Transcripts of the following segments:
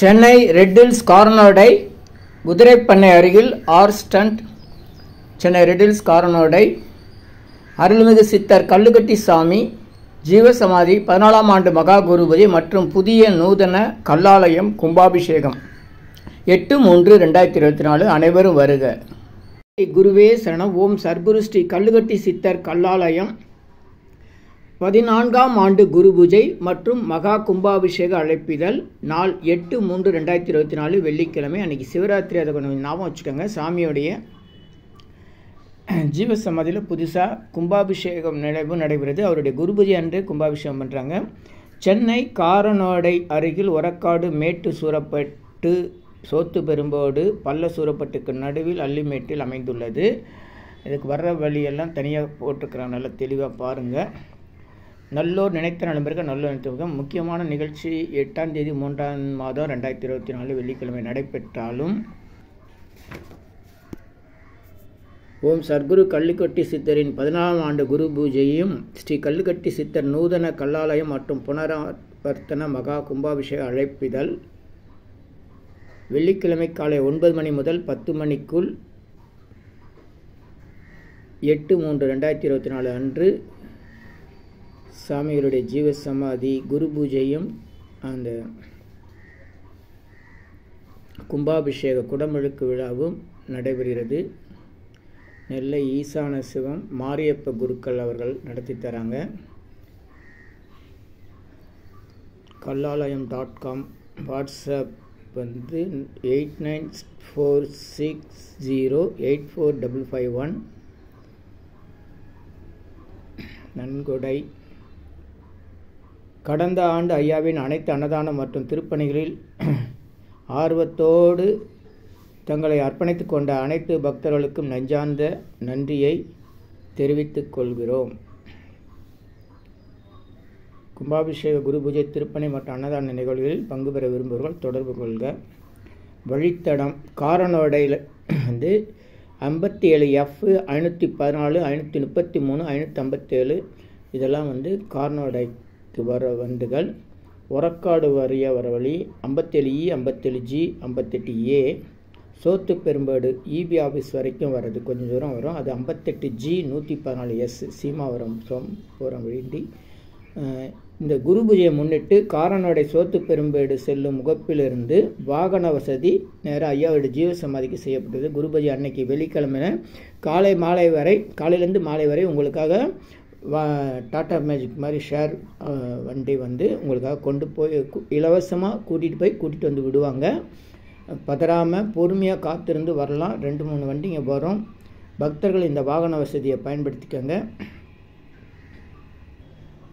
Chennai Red Hills Karanodai குதிரைப்பண்ணை அருகில் ஆர் ஸ்டண்ட். சென்னை ரெட் ஹில்ஸ் கார்னோடை அருள்மிகு சித்தர் கல்லுக்கட்டி சாமி ஜீவசமாதி 14ஆம் ஆண்டு மகா குருபூஜை மற்றும் புதிய நூதன கல்லாலயம் கும்பாபிஷேகம் 8/3/2024. அனைவரும் வருக. குருவே சரணம். ஓம் சர்க்குரு ஸ்ரீ கல்லுக்கட்டி சித்தர் கல்லாலயம் 14ஆம் ஆண்டு குரு பூஜை மற்றும் மகா கும்பாபிஷேக அழைப்பிதழ் நாள் 8/3/2024 வெள்ளிக்கிழமை. அன்றைக்கி சிவராத்திரி. அதை கொஞ்சம் ஞாபகம் வச்சுக்கோங்க. சாமியோடைய ஜீவசமாதியில் புதுசாக கும்பாபிஷேகம் நடைபெறுது. அவருடைய குரு பூஜை அன்று கும்பாபிஷேகம் பண்ணுறாங்க. சென்னை காரனோடை அருகில் ஒரக்காடு மேட்டு சூரப்பட்டு சோத்து பெரும்போடு பள்ள சூரப்பட்டுக்கு நடுவில் அல்லிமேட்டில் அமைந்துள்ளது. இதுக்கு வர்ற வழியெல்லாம் தனியாக போட்டிருக்கிறாங்க. நல்லா தெளிவாக பாருங்கள். நல்லோர் நினைத்த நண்பர்கள் நல்லோர் நினைத்த முக்கியமான நிகழ்ச்சி 8ஆம் தேதி 3ஆம் மாதம் 2024 வெள்ளிக்கிழமை நடைபெற்றாலும் ஓம் சர்க்குரு கல்லுக்கட்டி சித்தரின் 14ஆம் ஆண்டு குரு பூஜையும் ஸ்ரீ கல்லுக்கட்டி சித்தர் நூதன கல்லாலயம் மற்றும் புனராவர்த்தன மகா கும்பாபிஷேக அழைப்பிதழ் வெள்ளிக்கிழமை காலை 9 மணி முதல் 10 மணிக்குள் 8/3/2024 அன்று சாமிகளுடைய ஜீவசமாதி குரு பூஜையும் அந்த கும்பாபிஷேக குடமுழுக்கு விழாவும் நடைபெறுகிறது. நெல்லை ஈசான சிவம் மாரியப்ப குருக்கள் அவர்கள் நடத்தி தராங்க. கல்லாலயம்.com வாட்ஸ்அப் 8946084551. நன்கொடை. கடந்த ஆண்டு ஐயாவின் அனைத்து அன்னதானம் மற்றும் திருப்பணிகளில் ஆர்வத்தோடு தங்களை அர்ப்பணித்துக் கொண்ட அனைத்து பக்தர்களுக்கும் நெஞ்சார்ந்த நன்றியை தெரிவித்துக் கொள்கிறோம். கும்பாபிஷேக குரு பூஜை திருப்பணி மற்றும் அன்னதான நிகழ்வுகளில் பங்கு பெற விரும்புபவர்கள் தொடர்பு கொள்க. வழித்தடம் காரனோடையில் 57F 514 533 557 இதெல்லாம் காரனோடைக்கு வர வண்டுகள். ஒரக்காடு வரைய வர வழி 57E 57G 58A. சோத்து பெரும்பாடு இபி ஆஃபீஸ் வரைக்கும் வர்றது கொஞ்சம் தூரம் வரும். அது 58G 114S சீமாவரம் போகிற வேண்டி. இந்த குரு பூஜையை முன்னிட்டு காரனோடை சோத்து பெரும்பேடு செல்லும் முகப்பிலிருந்து வாகன வசதி நேராக ஐயாவுடைய ஜீவசமாதிக்கு செய்யப்பட்டது. குரு பூஜை அன்னைக்கு வெள்ளிக்கிழமை காலையிலேருந்து மாலை வரை உங்களுக்காக டாடா மேஜிக் மாதிரி ஷேர் வண்டி உங்களுக்காக கொண்டு போய் இலவசமாக கூட்டிகிட்டு வந்து விடுவாங்க. பதறாமல் பொறுமையாக காத்திருந்து வரலாம். 2-3 வண்டிங்க வரும். பக்தர்கள் இந்த வாகன வசதியை பயன்படுத்திக்கங்க.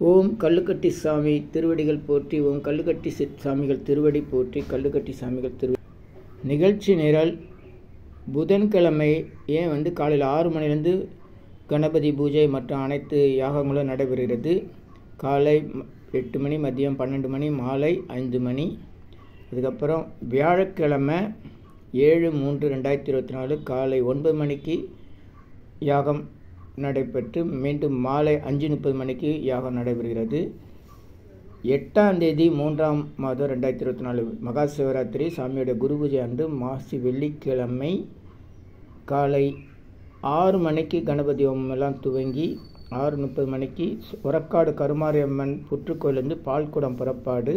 ஓம் கல்லுக்கட்டி சாமி திருவடிகள் போற்றி. ஓம் கல்லுக்கட்டி சாமிகள் திருவடி போற்றி. கல்லுக்கட்டி சாமிகள் திருவடி. நிகழ்ச்சி நிரல் புதன்கிழமை காலையில் 6 மணிலேருந்து கணபதி பூஜை மற்றும் அனைத்து யாகங்களும் நடைபெறுகிறது. காலை 8 மணி, மதியம் 12 மணி, மாலை 5 மணி. அதுக்கப்புறம் வியாழக்கிழமை 7/3/2024 காலை 9 மணிக்கு யாகம் நடைபெற்று மீண்டும் மாலை 5:30 மணிக்கு யாகம் நடைபெறுகிறது. 8ஆம் தேதி 3ஆம் மாதம் 2024 மகா சிவராத்திரி சாமியோட குரு பூஜை அன்று மாசி வெள்ளிக்கிழமை காலை 6 மணிக்கு கணபதி ஹோமமெல்லாம் துவங்கி 6:30 மணிக்கு ஒரக்காடு கருமாரியம்மன் புற்றுக்கோயிலிருந்து பால்குடம் புறப்பாடு.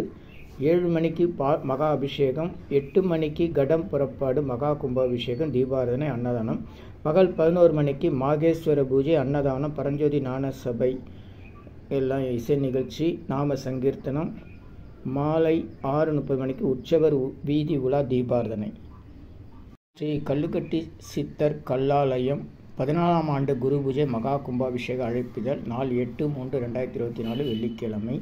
7 மணிக்கு மகா அபிஷேகம். 8 மணிக்கு கடம் புறப்பாடு மகா கும்பாபிஷேகம் தீபாராதனை அன்னதானம். பகல் 11 மணிக்கு மாகேஸ்வர பூஜை அன்னதானம் பரஞ்சோதி ஞான சபை எல்லாம் இசை நிகழ்ச்சி நாம சங்கீர்த்தனம். மாலை 6:30 மணிக்கு உற்சவர் வீதி உலா தீபாராதனை. ஸ்ரீ கல்லுக்கட்டி சித்தர் கல்லாலயம் 14ஆம் ஆண்டு குரு பூஜை மகா கும்பாபிஷேக அழைப்பிதழ் நாள் 8/3/2024 வெள்ளிக்கிழமை.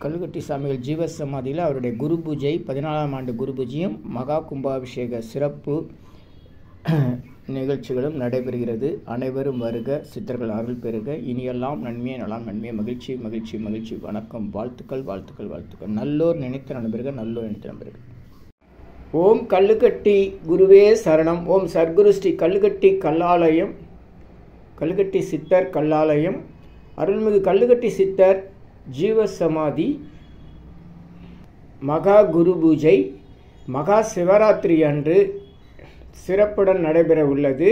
கல்லுக்கட்டி சாமிகள் ஜீவசமாதியில் அவருடைய குரு பூஜை 14ஆம் ஆண்டு குரு பூஜையும் மகா கும்பாபிஷேக சிறப்பு நிகழ்ச்சிகளும் நடைபெறுகிறது. அனைவரும் வருக. சித்தர்கள் அருள் பெறுக. இனியெல்லாம் நன்மையே நலம் நன்மையே மகிழ்ச்சி மகிழ்ச்சி மகிழ்ச்சி. வணக்கம். வாழ்த்துக்கள் வாழ்த்துக்கள் வாழ்த்துக்கள். நல்லோர் நினைத்த நண்பர்கள் நல்லோர் நினைத்த நண்பர்கள். ஓம் கல்லுக்கட்டி குருவே சரணம். ஓம் சர்க்குரு ஸ்ரீ கல்லுக்கட்டி கல்லாலயம் கல்லுக்கட்டி சித்தர் கல்லாலயம் அருள்மிகு கல்லுக்கட்டி சித்தர் ஜீவசமாதி மகா குரு பூஜை மகா சிவராத்திரி அன்று சிறப்புடன் நடைபெற உள்ளது.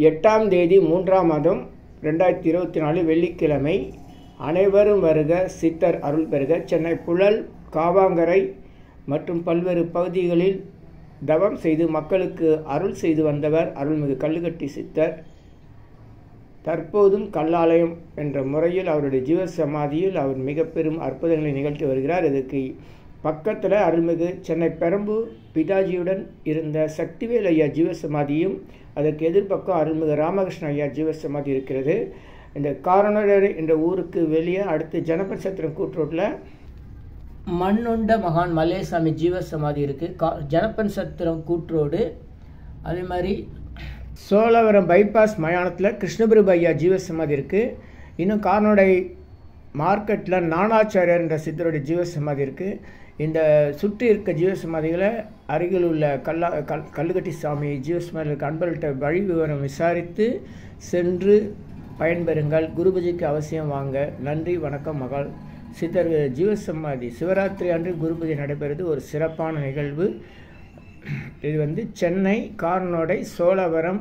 8ஆம் தேதி 3ஆம் மாதம் 2024 வெள்ளிக்கிழமை. அனைவரும் வருக, சித்தர் அருள் பெறுக. சென்னை புழல், காவாங்கரை மற்றும் பல்வேறு பகுதிகளில் தவம் செய்து மக்களுக்கு அருள் செய்து வந்தவர் அருள்மிகு கல்லுக்கட்டி சித்தர். தற்போதும் கல்லாலயம் என்ற முறையில் அவருடைய ஜீவசமாதியில் அவர் மிக பெரும் அற்புதங்களை நிகழ்த்தி வருகிறார். இதுக்கு பக்கத்தில் அருள்மிகு சென்னை பெரம்பூர் பிதாஜியுடன் இருந்த சக்திவேல் ஐயா ஜீவசமாதியும், அதற்கு எதிர்பக்கம் அருள்மிகு ராமகிருஷ்ண ஐயா ஜீவசமாதி இருக்கிறது. இந்த காரணர் என்ற ஊருக்கு வெளியே அடுத்து ஜனபன்சத்திரம் கூட்ரோட்டில் மண்ணுண்ட மகான் மல்லேசாமி ஜீவசமாதி இருக்குது. ஜனபன்சத்திரம் கூட்ரோடு. அதே மாதிரி சோழவரம் பைபாஸ் மயானத்தில் கிருஷ்ணபிரபு ஐயா ஜீவசமாதி இருக்குது. இன்னும் கார்னோடை மார்க்கெட்டில் நானாச்சாரியர் என்ற சித்தருடைய ஜீவசமாதி இருக்குது. இந்த சுற்றி இருக்க ஜீவசமாதிகளை அருகில் உள்ள கல்லுக்கட்டி சாமி ஜீவசமாதிகளுக்கு அன்பர்கள்ட்ட வழி விவரம் விசாரித்து சென்று பயன்பெறுங்கள். குருபூஜைக்கு அவசியம் வாங்க. நன்றி, வணக்கம். மகால் சித்தர் ஜீவசமாதி சிவராத்திரி அன்று குருபூஜை நடைபெறுவது ஒரு சிறப்பான நிகழ்வு. இது சென்னை கார்னோடை சோழவரம்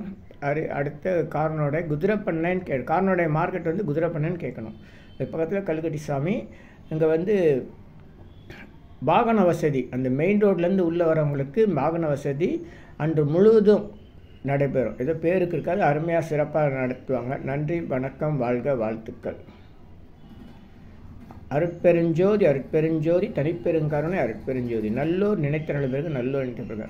அடுத்த கார்னோடை குதிரப்பண்ணைன்னு கார்னோடை மார்க்கெட் குதிரப்பண்ணைன்னு கேட்கணும். அது பக்கத்தில் கல்லுக்கட்டி சாமி. இங்கே வாகன வசதி, அந்த மெயின் ரோட்லேருந்து உள்ளே வரவங்களுக்கு வாகன வசதி அன்று முழுவதும் நடைபெறும். ஏதோ பேருக்கு இருக்காது, அருமையாக சிறப்பாக நடத்துவாங்க. நன்றி, வணக்கம், வாழ்க, வாழ்த்துக்கள். அருட்பெருஞ்சோதி அருட்பெருஞ்சோதி தனிப்பெருங்கருணை அருட்பெருஞ்சோதி. நல்லோர் நினைத்த நல்ல பிறகு நல்லோர் நினைத்த பிறகு.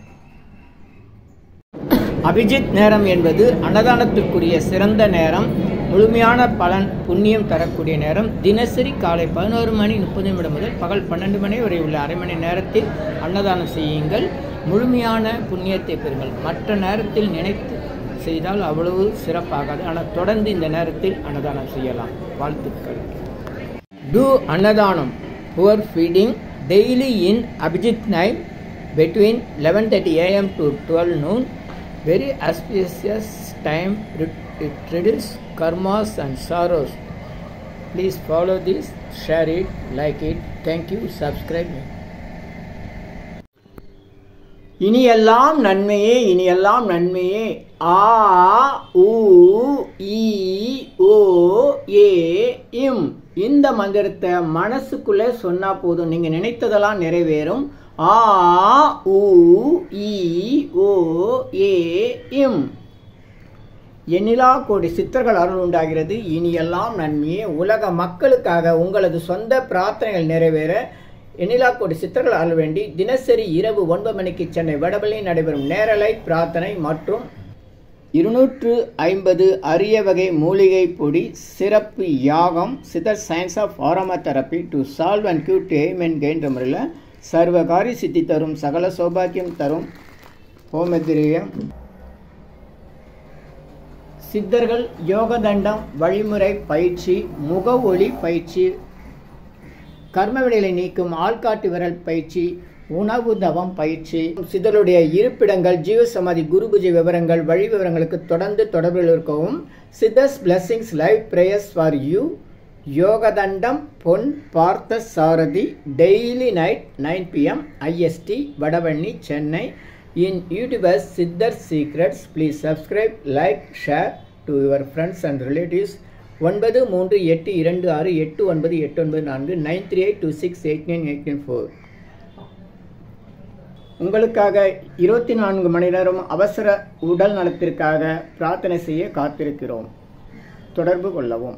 அபிஜித் நேரம் என்பது அன்னதானத்திற்குரிய சிறந்த நேரம், முழுமையான பலன் புண்ணியம் தரக்கூடிய நேரம். தினசரி காலை 11:30 முதல் பகல் 12 மணி வரை உள்ள அரை மணி நேரத்தில் அன்னதானம் செய்யுங்கள். முழுமையான புண்ணியத்தை பெறுங்கள். மற்ற நேரத்தில் நினைத்து செய்தால் அவ்வளவு சிறப்பாகாது. ஆனால் தொடர்ந்து இந்த நேரத்தில் அன்னதானம் செய்யலாம். வாழ்த்துக்கள். Do Annadhanam, poor feeding, daily in Abhijit night between 11:30 a.m. to 12 noon. Very auspicious time. It reduces karmas and sorrows. Please follow this, share it, like it. Thank you. Subscribe me. இனியெல்லாம் நன்மையே, இனியெல்லாம் நன்மையே. ஆ உ ஈ ஓ ஏ இம். இந்த மந்திரத்தை மனசுக்குள்ளே சொன்னா போதும், நீங்க நினைத்ததெல்லாம் நிறைவேறும். ஆ உ ஈ ஓ ஏ இம். எண்ணிலா கோடி சித்தர்கள் அருள் உண்டாகிறது. இனியெல்லாம் நன்மையே. உலக மக்களுக்காக உங்களது சொந்த பிரார்த்தனைகள் நிறைவேற எண்ணிலா கோடி சித்தர்கள் அருள் வேண்டி தினசரி இரவு 9 மணிக்கு சென்னை வடபள்ளியில் நடைபெறும் நேரலை பிரார்த்தனை மற்றும் 250 அரிய வகை மூலிகை பொடி சிறப்பு யாகம் சித்தர் science of aroma therapy to solve and cue to aim and gain முறையில் சர்வகாரி சித்தி தரும், சகல சௌபாக்கியம் தரும் ஹோமதிரியம் சித்தர்கள் யோகதண்டம் வழிமுறை பயிற்சி, முக ஒளி பயிற்சி, கர்மவினைகளை நீக்கும் ஆள்காட்டு விரல் பயிற்சி, உணவு தவம் பயிற்சி, சித்தருடைய இருப்பிடங்கள், ஜீவசமாதி, குரு பூஜை விவரங்கள், வழி விவரங்களுக்கு தொடர்ந்து தொடர்பில் இருக்கவும். Siddhars blessings live prayers for you. யோகதண்டம் Pon Partha Sarathi daily night 9 PM IST Vadapalani Chennai. In YouTube's Siddhar Secrets. Please subscribe, like, share to your friends and relatives. 9382689894 9382689894. உங்களுக்காக 24 மணி நேரம் அவசர உடல் நலத்திற்காக பிரார்த்தனை செய்ய காத்திருக்கிறோம். தொடர்பு கொள்ளவும்.